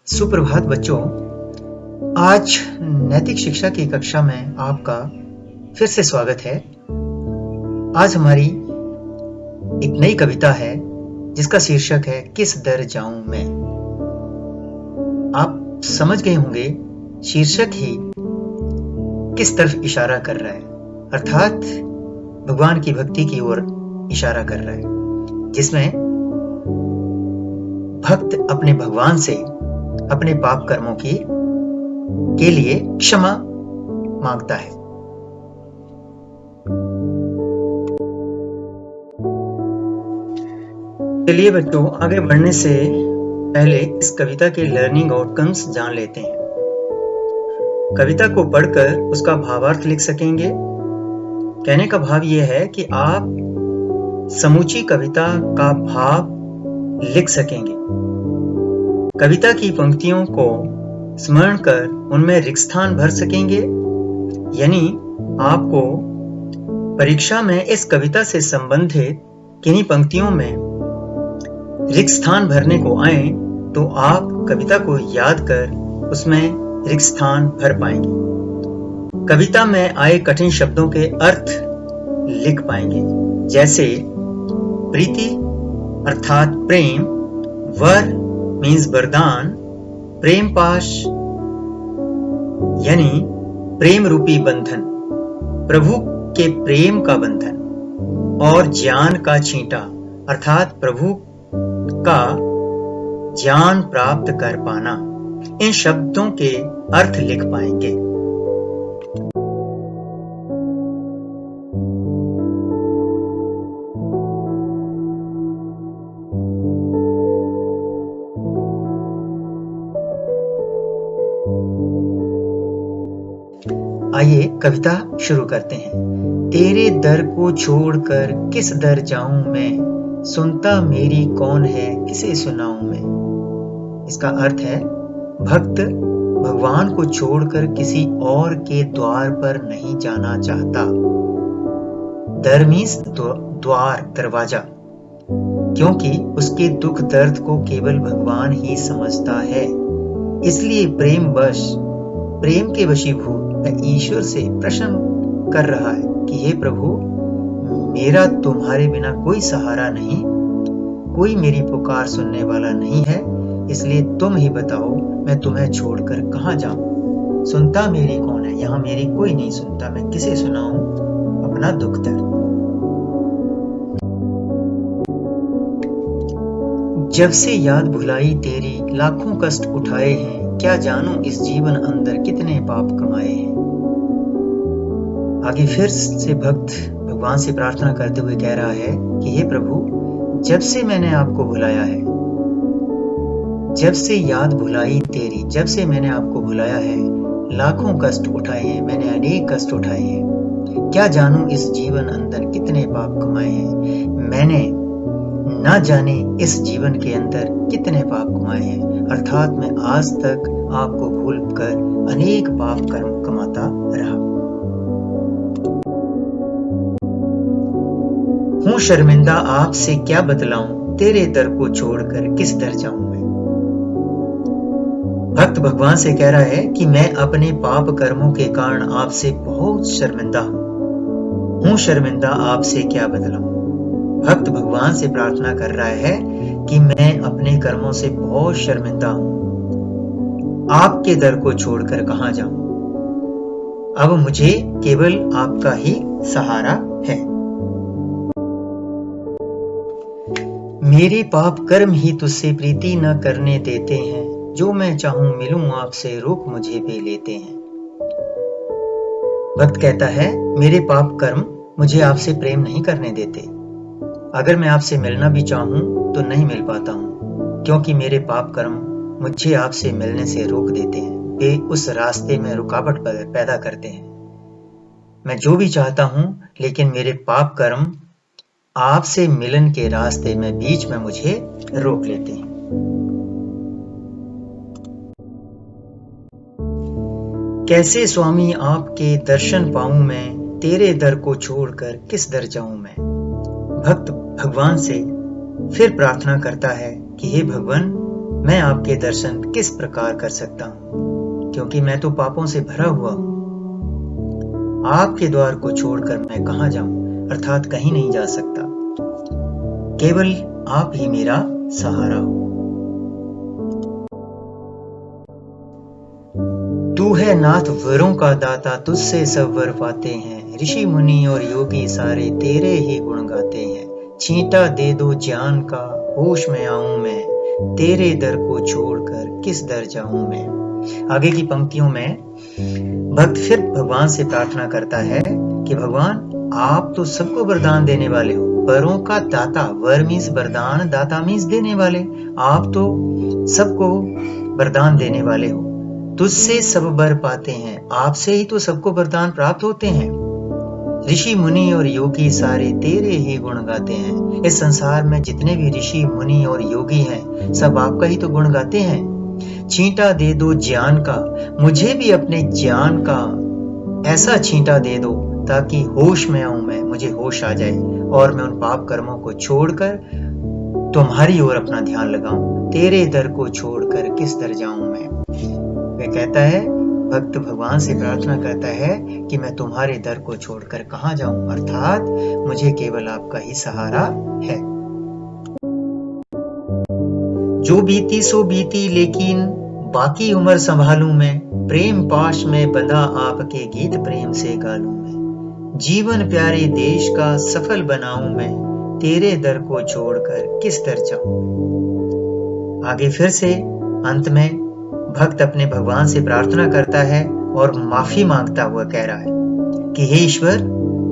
सुप्रभात बच्चों। आज नैतिक शिक्षा की कक्षा में आपका फिर से स्वागत है। आज हमारी एक नई कविता है जिसका शीर्षक है किस दर जाऊं मैं। आप समझ गए होंगे, शीर्षक ही किस तरफ इशारा कर रहा है, अर्थात भगवान की भक्ति की ओर इशारा कर रहा है, जिसमें भक्त अपने भगवान से अपने पाप कर्मों के लिए क्षमा मांगता है। चलिए बच्चों, आगे बढ़ने से पहले इस कविता के लर्निंग आउटकम्स जान लेते हैं। कविता को पढ़कर उसका भावार्थ लिख सकेंगे। कहने का भाव यह है कि आप समूची कविता का भाव लिख सकेंगे। कविता की पंक्तियों को स्मरण कर उनमें रिक्त स्थान भर सकेंगे। यानी आपको परीक्षा में इस कविता से संबंधित किन्हीं पंक्तियों में रिक्त स्थान भरने को आए तो आप कविता को याद कर उसमें रिक्त स्थान भर पाएंगे। कविता में आए कठिन शब्दों के अर्थ लिख पाएंगे, जैसे प्रीति अर्थात प्रेम, वर मीन्स वरदान, प्रेम पाश यानी प्रेम रूपी बंधन, प्रभु के प्रेम का बंधन, और ज्ञान का छींटा अर्थात प्रभु का ज्ञान प्राप्त कर पाना। इन शब्दों के अर्थ लिख पाएंगे। आइए कविता शुरू करते हैं। तेरे दर को छोड़कर किस दर जाऊं मैं, सुनता मेरी कौन है किसे सुनाऊं मैं। इसका अर्थ है, भक्त भगवान को छोड़कर किसी और के द्वार पर नहीं जाना चाहता। दर मीन्स द्वार, दरवाजा, क्योंकि उसके दुख दर्द को केवल भगवान ही समझता है। इसलिए प्रेम के वशीभूत ईश्वर से प्रश्न कर रहा है कि हे प्रभु, मेरा तुम्हारे बिना कोई सहारा नहीं, कोई मेरी पुकार सुनने वाला नहीं है, इसलिए तुम ही बताओ मैं तुम्हें छोड़कर कहां जाऊं। सुनता मेरी कौन है, यहां मेरी कोई नहीं सुनता, मैं किसे सुनाऊं अपना दुख दर्द। जब से याद भुलाई तेरी, लाखों कष्ट उठाए हैं, क्या जानूं इस जीवन अंदर कितने पाप कमाए हैं। आगे फिर से भक्त भगवान से प्रार्थना करते हुए कह रहा है कि हे प्रभु, जब से मैंने आपको भुलाया है, जब से याद भुलाई तेरी, जब से मैंने आपको भुलाया है, लाखों कष्ट उठाए हैं, मैंने अनेक कष्ट उठाए हैं। क्या जानूं इस जीवन अंदर कितने पाप कमाए हैं। मैंने ना जाने इस जीवन के अंदर कितने पाप कमाए हैं, अर्थात मैं आज तक आपको भूलकर अनेक पाप कर्म कमाता रहा हूं। शर्मिंदा आपसे क्या बतलाऊं, तेरे दर को छोड़कर किस दर जाऊं मैं। भक्त भगवान से कह रहा है कि मैं अपने पाप कर्मों के कारण आपसे बहुत शर्मिंदा हूं। शर्मिंदा आपसे क्या बतलाऊं। भक्त भगवान से प्रार्थना कर रहा है कि मैं अपने कर्मों से बहुत शर्मिंदा हूं, आपके दर को छोड़कर कहां जाऊं। अब मुझे केवल आपका ही सहारा है। मेरे पाप कर्म ही तुझसे प्रीति न करने देते हैं, जो मैं चाहूं मिलूं आपसे, रोक मुझे भी लेते हैं। भक्त कहता है, मेरे पाप कर्म मुझे आपसे प्रेम नहीं करने देते। अगर मैं आपसे मिलना भी चाहूं तो नहीं मिल पाता हूं, क्योंकि मेरे पाप कर्म मुझे आपसे मिलने से रोक देते हैं। वे उस रास्ते में रुकावट पैदा करते हैं। मैं जो भी चाहता हूं, लेकिन मेरे पाप कर्म आपसे मिलन के रास्ते में बीच में मुझे रोक लेते हैं। कैसे स्वामी आपके दर्शन पाऊं मैं, तेरे दर को छोड़कर किस दर जाऊं मैं। भक्त भगवान से फिर प्रार्थना करता है कि हे भगवान, मैं आपके दर्शन किस प्रकार कर सकता हूँ, क्योंकि मैं तो पापों से भरा हुआ हूँ। आपके द्वार को छोड़कर मैं कहाँ जाऊं, अर्थात कहीं नहीं जा सकता। केवल आप ही मेरा सहारा हो। तू है नाथ वरों का दाता, तुझसे सब वर पाते हैं। ऋषि मुनि और योगी सारे तेरे ही गुण गाते हैं। छींटा दे दो ज्ञान का, होश में आऊं मैं, तेरे दर को छोड़कर किस दर जाऊं मैं। आगे की पंक्तियों में भक्त फिर भगवान से प्रार्थना करता है कि भगवान, आप तो सबको वरदान देने वाले हो, वरों का दाता। वर मीन्स वरदान, दाता मीन्स देने वाले। आप तो सबको वरदान देने वाले हो। तुझसे सब वर पाते हैं, आपसे ही तो सबको वरदान प्राप्त होते हैं। ऋषि मुनि और योगी सारे तेरे ही गुण गाते हैं। इस संसार में जितने भी ऋषि मुनि और योगी हैं, सब आपका ही तो गुण गाते हैं। छींटा दे दो ज्ञान का, मुझे भी अपने ज्ञान का ऐसा छींटा दे दो ताकि होश में आऊं मैं, मुझे होश आ जाए और मैं उन पाप कर्मों को छोड़कर तुम्हारी ओर अपना ध्यान लगाऊं। तेरे दर को छोड़कर किस दर जाऊं मैं। वह कहता है, भक्त भगवान से प्रार्थना करता है कि मैं तुम्हारे दर को छोड़कर कहाँ जाऊं, अर्थात मुझे केवल आपका ही सहारा है। जो बीती सो बीती, लेकिन बाकी उम्र संभालूं मैं। प्रेम पाश में बंधा आपके गीत प्रेम से गालूं मैं। जीवन प्यारे देश का सफल बनाऊं मैं, तेरे दर को छोड़कर किस दर जाऊं। आगे फिर से अंत में भक्त अपने भगवान से प्रार्थना करता है और माफी मांगता हुआ कह रहा है कि हे ईश्वर,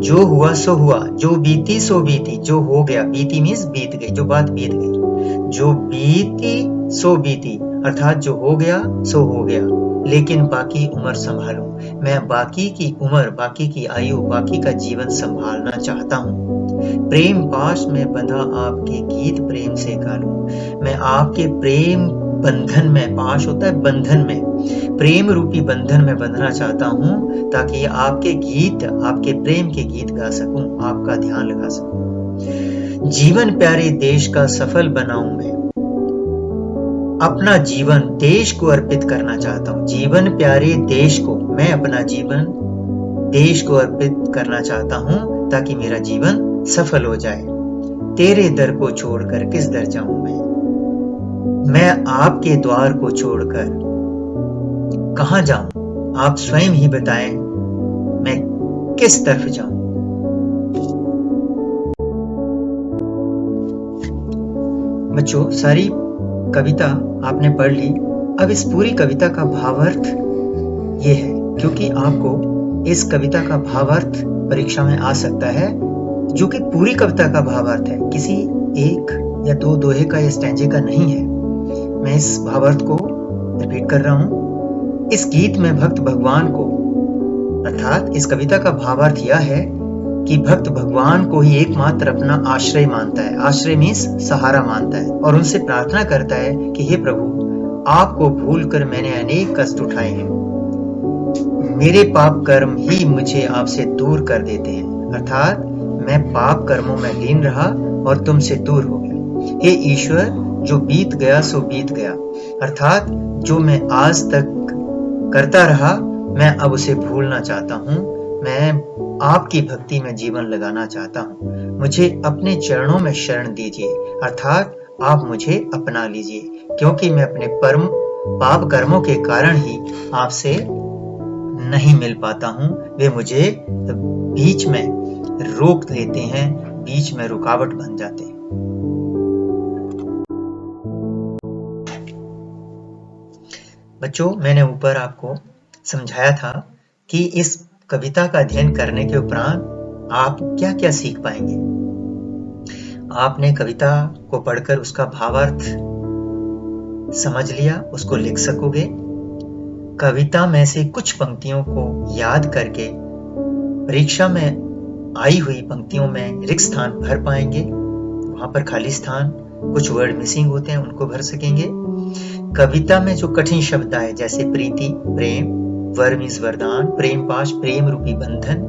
जो हुआ सो हुआ, जो बीती सो बीती, जो हो गया, बीती मीन्स बीत गई, जो बात बीत गई, जो बीती सो बीती, अर्थात जो हो गया सो हो गया, लेकिन बाकी उम्र संभालूं। मैं बाकी की उम्र, बाकी की आयु, बाकी का जीवन संभालना चाहता हूँ। प्रेम पाश में बंधा आपके गीत प्रेम से गालूं। मैं आपके प्रेम बंधन में, पाश होता है बंधन में, प्रेम रूपी बंधन में बंधना चाहता हूं ताकि आपके गीत, आपके प्रेम के गीत गा सकूं, आपका ध्यान लगा सकूं। जीवन प्यारे देश का सफल बनाऊं मैं, अपना जीवन देश को अर्पित करना चाहता हूं। जीवन प्यारे देश को, मैं अपना जीवन देश को अर्पित करना चाहता हूं ताकि मेरा जीवन सफल हो जाए। तेरे दर को छोड़कर किस दर जाऊं मैं आपके द्वार को छोड़कर कहां जाऊं, आप स्वयं ही बताएं, मैं किस तरफ जाऊं। बच्चों, सारी कविता आपने पढ़ ली। अब इस पूरी कविता का भावार्थ ये है, क्योंकि आपको इस कविता का भावार्थ परीक्षा में आ सकता है, जो कि पूरी कविता का भावार्थ है, किसी एक या दो दोहे का या स्टैंजे का नहीं है। मैं इस भावार्थ को रिपीट कर रहा हूं। इस गीत में भक्त भगवान को, अर्थात इस कविता का भावार्थ यह है कि भक्त भगवान को ही एकमात्र अपना आश्रय मानता है। आश्रय मीन्स सहारा मानता है, और उनसे प्रार्थना करता है कि हे प्रभु, आपको भूलकर मैंने अनेक कष्ट उठाए हैं। मेरे पाप कर्म ही मुझे आपसे दूर कर देते हैं, अर्थात मैं पाप कर्मों में लीन रहा और तुमसे दूर हो गया। हे ईश्वर, जो बीत गया सो बीत गया, अर्थात जो मैं आज तक करता रहा, मैं अब उसे भूलना चाहता हूँ। मैं आपकी भक्ति में जीवन लगाना चाहता हूँ। मुझे अपने चरणों में शरण दीजिए, अर्थात आप मुझे अपना लीजिए, क्योंकि मैं अपने पाप कर्मों के कारण ही आपसे नहीं मिल पाता हूँ। वे मुझे बीच में रोक देते हैं, बीच में रुकावट बन जाते हैं। बच्चों, मैंने ऊपर आपको समझाया था कि इस कविता का अध्ययन करने के उपरांत आप क्या क्या सीख पाएंगे। आपने कविता को पढ़कर उसका भावार्थ समझ लिया, उसको लिख सकोगे। कविता में से कुछ पंक्तियों को याद करके परीक्षा में आई हुई पंक्तियों में रिक्त स्थान भर पाएंगे। वहां पर खाली स्थान, कुछ वर्ड मिसिंग होते हैं, उनको भर सकेंगे। कविता में जो कठिन शब्द आए, जैसे प्रीति, प्रेम, वर मीन्स वरदान, प्रेम पाश, प्रेम रूपी बंधन,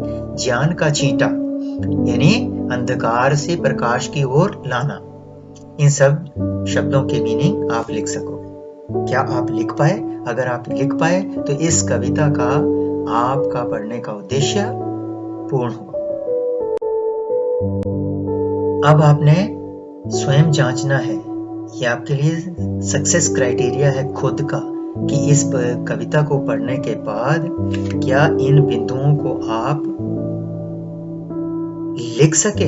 ज्ञान का छींटा यानी अंधकार से प्रकाश की ओर लाना, इन सब शब्दों के मीनिंग आप लिख सकोगे। क्या आप लिख पाए? अगर आप लिख पाए तो इस कविता का आपका पढ़ने का उद्देश्य पूर्ण हुआ। अब आपने स्वयं जांचना है, ये आपके लिए सक्सेस क्राइटेरिया है खुद का, कि इस कविता को पढ़ने के बाद क्या इन बिंदुओं को आप लिख सके,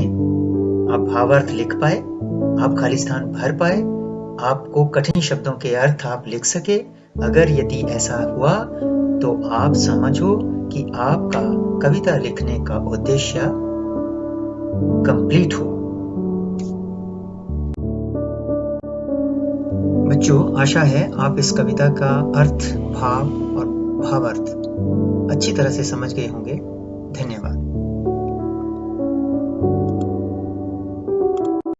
आप भावार्थ लिख पाए, आप खाली स्थान भर पाए, आपको कठिन शब्दों के अर्थ आप लिख सके। अगर यदि ऐसा हुआ तो आप समझो कि आपका कविता लिखने का उद्देश्य कंप्लीट हुआ। बच्चों, आशा है आप इस कविता का अर्थ, भाव और भावार्थ अच्छी तरह से समझ गए होंगे। धन्यवाद।